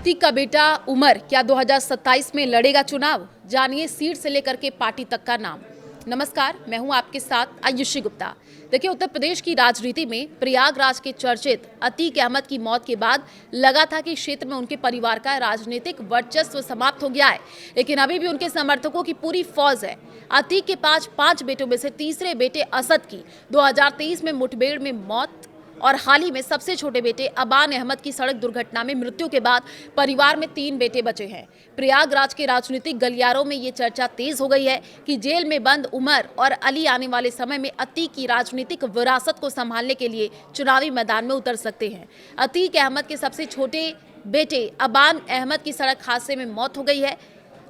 अतीक का बेटा उमर क्या 2027 में लड़ेगा चुनाव? जानिए सीट से लेकर के पार्टी तक का नाम। नमस्कार, मैं हूं आपके साथ आयुषी गुप्ता। देखिए, उत्तर प्रदेश की राजनीति में प्रयागराज के चर्चित अतीक अहमद की मौत के बाद लगा था कि क्षेत्र में उनके परिवार का राजनीतिक वर्चस्व समाप्त हो गया है, लेकिन अभी भी उनके समर्थकों की पूरी फौज है। अतीक के पांच बेटों में से तीसरे बेटे असद की 2023 में मुठभेड़ में मौत और हाल ही में सबसे छोटे बेटे अबान अहमद की सड़क दुर्घटना में मृत्यु के बाद परिवार में 3 बेटे बचे हैं। प्रयागराज के राजनीतिक गलियारों में ये चर्चा तेज हो गई है कि जेल में बंद उमर और अली आने वाले समय में अतीक की राजनीतिक विरासत को संभालने के लिए चुनावी मैदान में उतर सकते हैं। अतीक अहमद के सबसे छोटे बेटे अबान अहमद की सड़क हादसे में मौत हो गई है।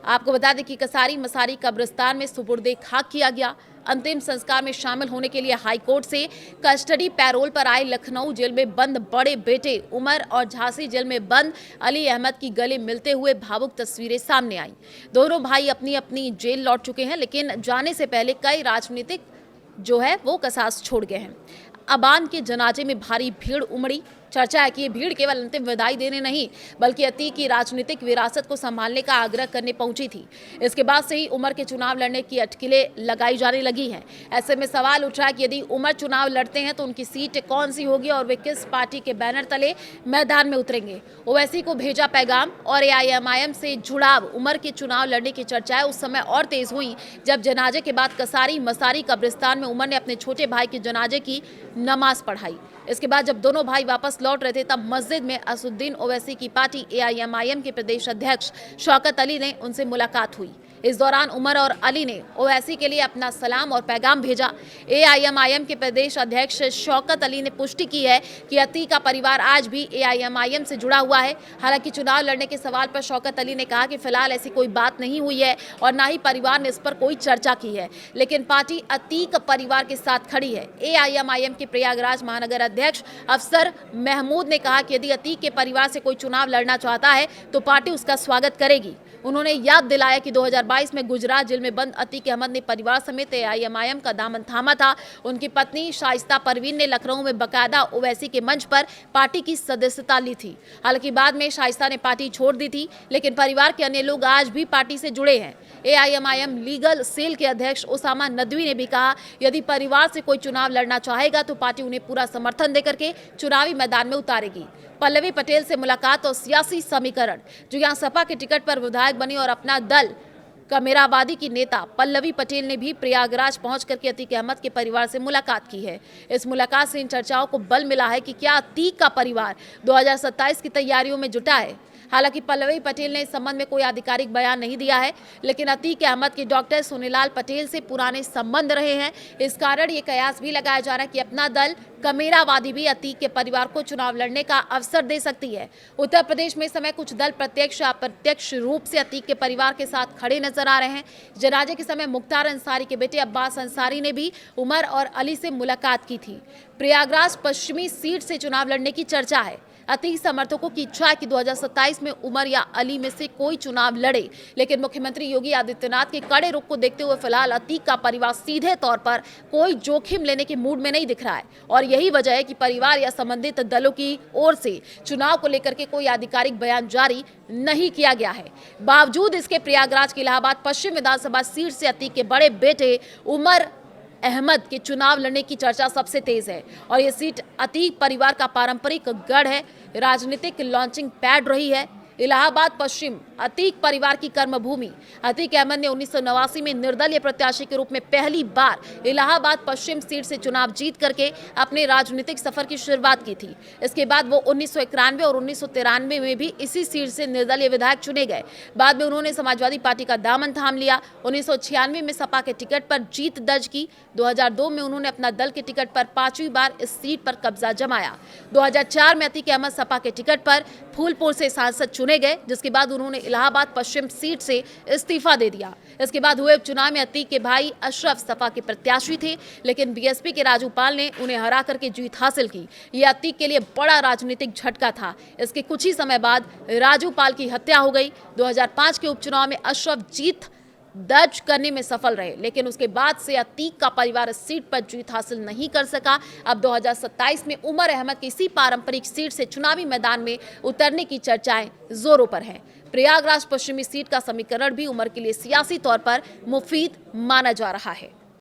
आपको बता दें कि कसारी मसारी कब्रिस्तान में सुपुर्दे खाक किया गया। अंतिम संस्कार में शामिल होने के लिए हाईकोर्ट से कस्टडी पैरोल पर आए लखनऊ जेल में बंद बड़े बेटे उमर और झांसी जेल में बंद अली अहमद की गले मिलते हुए भावुक तस्वीरें सामने आई। दोनों भाई अपनी अपनी जेल लौट चुके हैं, लेकिन जाने से पहले कई राजनीतिक वो कसास छोड़ गए हैं। अबान के जनाजे में भारी भीड़ उमड़ी। चर्चा है कि ये भीड़ केवल अंतिम विदाई देने नहीं बल्कि अतीक की राजनीतिक विरासत को संभालने का आग्रह करने पहुंची थी। इसके बाद से ही उमर के चुनाव लड़ने की अटकलें लगाई जाने लगी हैं। ऐसे में सवाल उठ रहा है कि यदि उमर चुनाव लड़ते हैं तो उनकी सीट कौन सी होगी और वे किस पार्टी के बैनर तले मैदान में उतरेंगे। ओवैसी को भेजा पैगाम और एआईएमआईएम से जुड़ाव उमर के चुनाव लड़ने की चर्चाएं उस समय और तेज हुई जब जनाजे के बाद कसारी मसारी कब्रिस्तान में उमर ने अपने छोटे भाई के जनाजे की नमाज पढ़ाई। इसके बाद जब दोनों भाई वापस लौट रहे थे तब मस्जिद में असुद्दीन ओवैसी की पार्टी एआईएमआईएम के प्रदेश अध्यक्ष शौकत अली ने उनसे मुलाकात हुई। इस दौरान उमर और अली ने ओवैसी के लिए अपना सलाम और पैगाम भेजा। एआईएमआईएम के प्रदेश अध्यक्ष शौकत अली ने पुष्टि की है कि अतीक का परिवार आज भी एआईएमआईएम से जुड़ा हुआ है। हालांकि चुनाव लड़ने के सवाल पर शौकत अली ने कहा कि फिलहाल ऐसी कोई बात नहीं हुई है और न ही परिवार ने इस पर कोई चर्चा की है, लेकिन पार्टी अतीक परिवार के साथ खड़ी है। एआईएमआईएम के प्रयागराज महानगर अध्यक्ष अफसर महमूद ने कहा कि यदि अतीक के परिवार से कोई चुनाव लड़ना चाहता है तो पार्टी उसका स्वागत करेगी। उन्होंने याद दिलाया कि 2022 में गुजरात जेल में बंद अतीक अहमद ने परिवार समेत एआईएमआईएम का दामन थामा था। उनकी पत्नी शाइस्ता परवीन ने लखनऊ में बकायदा ओवैसी के मंच पर पार्टी की सदस्यता ली थी। हालांकि बाद में शाइस्ता ने पार्टी छोड़ दी थी, लेकिन परिवार के अन्य लोग आज भी पार्टी से जुड़े हैं। एआईएमआईएम लीगल सेल के अध्यक्ष उसामा नदवी ने भी कहा, यदि परिवार से कोई चुनाव लड़ना चाहेगा तो पार्टी उन्हें पूरा समर्थन देकर के चुनावी मैदान में उतारेगी। पल्लवी पटेल से मुलाकात और सियासी समीकरण। जो यहां सपा के टिकट पर विधायक बनी और अपना दल कमेरावादी की नेता पल्लवी पटेल ने भी प्रयागराज पहुंच करके अतीक अहमद के परिवार से मुलाकात की है। इस मुलाकात से इन चर्चाओं को बल मिला है कि क्या अतीक का परिवार 2027 की तैयारियों में जुटा है। हालांकि पल्लवी पटेल ने इस संबंध में कोई आधिकारिक बयान नहीं दिया है, लेकिन अतीक अहमद के डॉक्टर सोनीलाल पटेल से पुराने संबंध रहे हैं। इस कारण ये कयास भी लगाया जा रहा है कि अपना दल कमेरावादी भी अतीक के परिवार को चुनाव लड़ने का अवसर दे सकती है। उत्तर प्रदेश में इस समय कुछ दल प्रत्यक्ष या अप्रत्यक्ष रूप से अतीक के परिवार के साथ खड़े नजर आ रहे हैं। जनाजे के समय मुख्तार अंसारी के बेटे अब्बास अंसारी ने भी उमर और अली से मुलाकात की थी। प्रयागराज पश्चिमी सीट से चुनाव लड़ने की चर्चा है। अतीक समर्थकों की इच्छा है कि 2027 में उमर या अली में से कोई चुनाव लड़े, लेकिन मुख्यमंत्री योगी आदित्यनाथ के कड़े रुख को देखते हुए फिलहाल अतीक का परिवार सीधे तौर पर कोई जोखिम लेने के मूड में नहीं दिख रहा है और यही वजह है कि परिवार या संबंधित दलों की ओर से चुनाव को लेकर के कोई आधिकारिक बयान जारी नहीं किया गया है। बावजूद इसके प्रयागराज की इलाहाबाद पश्चिम विधानसभा सीट से अतीक के बड़े बेटे उमर अहमद के चुनाव लड़ने की चर्चा सबसे तेज है और ये सीट अतीक परिवार का पारंपरिक गढ़ है, राजनीतिक लॉन्चिंग पैड रही है। इलाहाबाद पश्चिम अतीक परिवार की कर्मभूमि। अतीक अहमद ने 1989 में निर्दलीय प्रत्याशी के रूप में पहली बार इलाहाबाद पश्चिम सीट से चुनाव जीत करके अपने राजनीतिक सफर की शुरुआत की थी। इसके बाद वो 1991 और 1993 में भी इसी सीट से निर्दलीय विधायक चुने गए। बाद में उन्होंने समाजवादी पार्टी का दामन थाम लिया। 1996 में सपा के टिकट पर जीत दर्ज की। 2002 में उन्होंने अपना दल के टिकट पर 5वीं बार इस सीट पर कब्जा जमाया। 2004 में अतीक अहमद सपा के टिकट पर फूलपुर से सांसद चुने गए, जिसके बाद उन्होंने इलाहाबाद पश्चिम सीट से इस्तीफा दे दिया। इसके बाद हुए उपचुनाव में अतीक के भाई अशरफ सपा के प्रत्याशी थे, लेकिन बीएसपी के राजू पाल ने उन्हें हरा करके जीत हासिल की। यह अतीक के लिए बड़ा राजनीतिक झटका था। इसके कुछ ही समय बाद राजू पाल की हत्या हो गई। 2005 के उपचुनाव में अशरफ जीत दर्ज करने में सफल रहे, लेकिन उसके बाद से अतीक का परिवार इस सीट पर जीत हासिल नहीं कर सका। अब 2027 में उमर अहमद की इसी पारंपरिक सीट से चुनावी मैदान में उतरने की चर्चाएं जोरों पर हैं। प्रयागराज पश्चिमी सीट का समीकरण भी उमर के लिए सियासी तौर पर मुफीद माना जा रहा है।